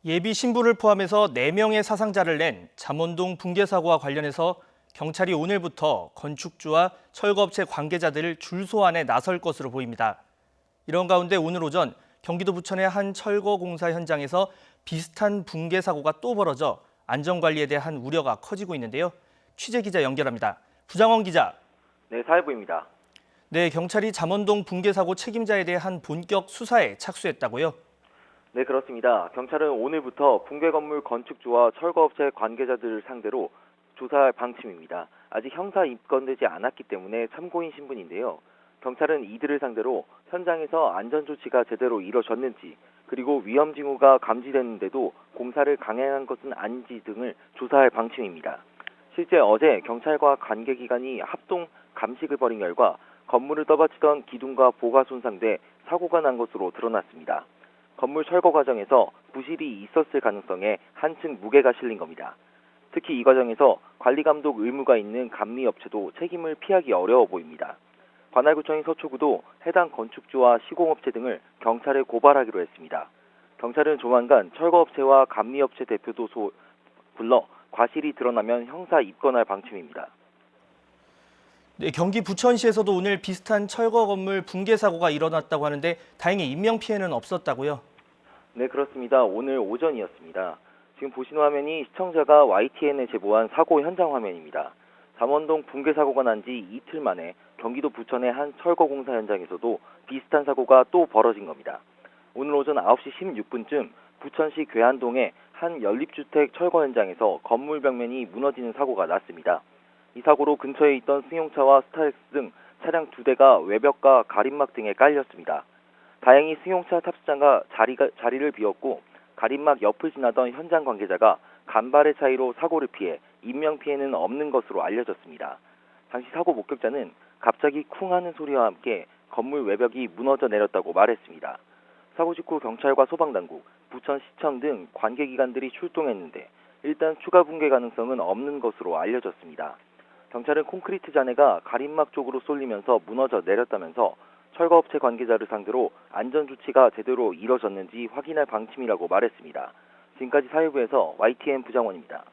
예비 신부를 포함해서 4명의 사상자를 낸 잠원동 붕괴 사고와 관련해서 경찰이 오늘부터 건축주와 철거업체 관계자들을 줄 소환에 나설 것으로 보입니다. 이런 가운데 오늘 오전 경기도 부천의 한 철거 공사 현장에서 비슷한 붕괴 사고가 또 벌어져 안전관리에 대한 우려가 커지고 있는데요. 취재 기자 연결합니다. 부장원 기자. 네, 사회부입니다. 네, 경찰이 잠원동 붕괴 사고 책임자에 대한 본격 수사에 착수했다고요? 네, 그렇습니다. 경찰은 오늘부터 붕괴 건물 건축주와 철거업체 관계자들을 상대로 조사할 방침입니다. 아직 형사 입건되지 않았기 때문에 참고인 신분인데요. 경찰은 이들을 상대로 현장에서 안전조치가 제대로 이뤄졌는지, 그리고 위험 징후가 감지됐는데도 공사를 강행한 것은 아닌지 등을 조사할 방침입니다. 실제 어제 경찰과 관계기관이 합동 감식을 벌인 결과 건물을 떠받치던 기둥과 보가 손상돼 사고가 난 것으로 드러났습니다. 건물 철거 과정에서 부실이 있었을 가능성에 한층 무게가 실린 겁니다. 특히 이 과정에서 관리감독 의무가 있는 감리업체도 책임을 피하기 어려워 보입니다. 관할구청인 서초구도 해당 건축주와 시공업체 등을 경찰에 고발하기로 했습니다. 경찰은 조만간 철거업체와 감리업체 대표도 불러 과실이 드러나면 형사 입건할 방침입니다. 네, 경기 부천시에서도 오늘 비슷한 철거 건물 붕괴 사고가 일어났다고 하는데 다행히 인명피해는 없었다고요? 네, 그렇습니다. 오늘 오전이었습니다. 지금 보시는 화면이 시청자가 YTN에 제보한 사고 현장 화면입니다. 잠원동 붕괴 사고가 난 지 이틀 만에 경기도 부천의 한 철거 공사 현장에서도 비슷한 사고가 또 벌어진 겁니다. 오늘 오전 9시 16분쯤 부천시 괴안동의 한 연립주택 철거 현장에서 건물 벽면이 무너지는 사고가 났습니다. 이 사고로 근처에 있던 승용차와 스타렉스 등 차량 2대가 외벽과 가림막 등에 깔렸습니다. 다행히 승용차 탑승자가 자리를 비웠고 가림막 옆을 지나던 현장 관계자가 간발의 차이로 사고를 피해 인명피해는 없는 것으로 알려졌습니다. 당시 사고 목격자는 갑자기 쿵 하는 소리와 함께 건물 외벽이 무너져 내렸다고 말했습니다. 사고 직후 경찰과 소방당국, 부천시청 등 관계기관들이 출동했는데 일단 추가 붕괴 가능성은 없는 것으로 알려졌습니다. 경찰은 콘크리트 잔해가 가림막 쪽으로 쏠리면서 무너져 내렸다면서 철거업체 관계자를 상대로 안전조치가 제대로 이뤄졌는지 확인할 방침이라고 말했습니다. 지금까지 사회부에서 YTN 부장원입니다.